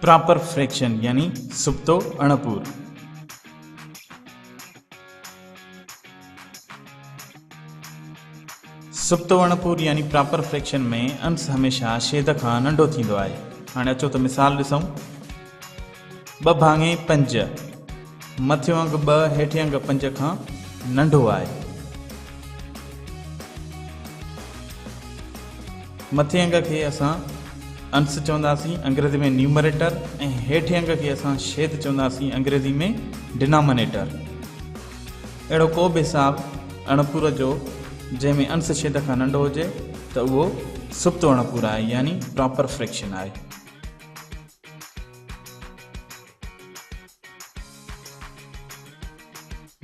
Proper fraction यानी सुप्तो अणपूर। सुप्तो अणपूर यानी proper fraction में अंश हमेशा छेद खां नंढो थींदो आहे। हाणे अचो त मिसाल ॾिसूं। 2/5 मथियों अंग 2 हेठियों अंग 5 खां नंढो आहे। मथे अंग खे असां अंश चवंदासीं अंग्रेज़ी में न्यूमरेटर ऐं हेठे अंग खे असां छेद चवंदासीं अंग्रेज़ी में डिनोमिनेटर। अहिड़ो को बि हिसाब अणपूर जो जंहिंमें अंश छेद खां नंढो हुजे त उहो सुप्तो अणपूर आहे यानी प्रॉपर फ्रैक्शन आहे।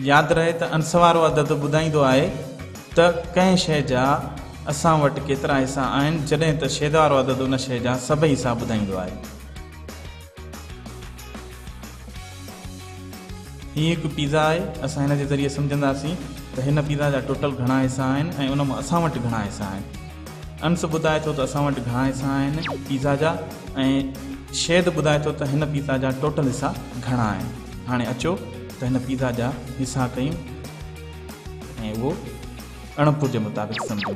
यादि रहे त अंश वारो अदद ॿुधाईंदो आहे त कंहिं शइ जा असां वटि केतिरा हिसा आहिनि, जॾहिं त छेद वारो अदद उन शइ जा सभई हिसा ॿुधाईंदो आहे। हीअ हिकु पिज़्ज़ा आहे। असां हिन जे ज़रिए सम्झंदासीं त हिन पिज़्ज़ा जा टोटल घणा हिसा आहिनि ऐं उन मां असां वटि घणा हिसा आहिनि। अंश ॿुधाए थो त असां वटि घणा हिसा आहिनि पिज़्ज़ा जा ऐं छेद ॿुधाए थो त हिन पिज़्ज़ा जा टोटल हिसा घणा आहिनि। हाणे अचो त हिन पिज़्ज़ा जा हिसा कयूं ऐं उहो अणपूर जे मुताबिक़ सम्झूं।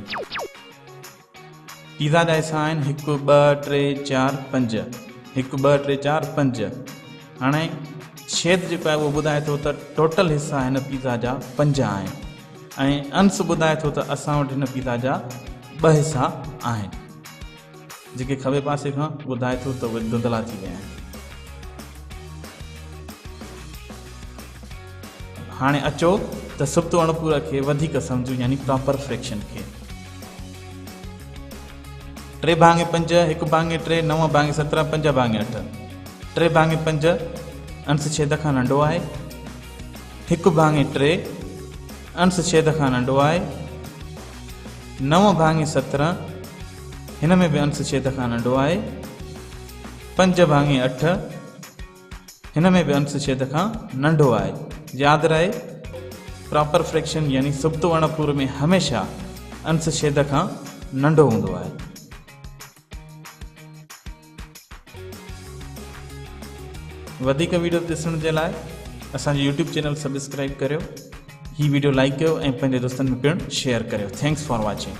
पिज़्ज़ा जा हिसा आहिनि 1 2 3 4 5। 1 2 3 4 5। हाणे छेद जेको आहे उहो ॿुधाए थो त टोटल हिसा हिन पिज़्ज़ा जा 5 आहिनि ऐं अंश ॿुधाए थो त असां वटि हिन पिज़्ज़ा जा 2 हिसा आहिनि। जेके खॿे पासे खां ॿुधाए थो त उहे धुंधला थी विया आहिनि। हाणे अचो त सुप्तो अणपूर खे वधीक सम्झूं यानी प्रॉपर फ्रैक्शन खे। 3/5 1/3 9/17 5/8। 3/5 अंश छेद खां नंढो आहे। 1/3 अंश छेद खां नंढो आहे। 9/17 हिन में बि अंश छेद खां नंढो आहे। 5/8 हिन में बि अंश छेद खां नंढो आहे। यादि रहे प्रॉपर फ्रैक्शन यानी सुप्तो अणपूर में हमेशा अंश छेद खां नंढो हूंदो आहे। वधीक वीडियो ॾिसण जे लाइ असांजो यूट्यूब चैनल सब्सक्राइब करियो। ही वीडियो लाइक कयो ऐं पंहिंजे दोस्तनि में पिणु शेयर करियो। Thanks for watching.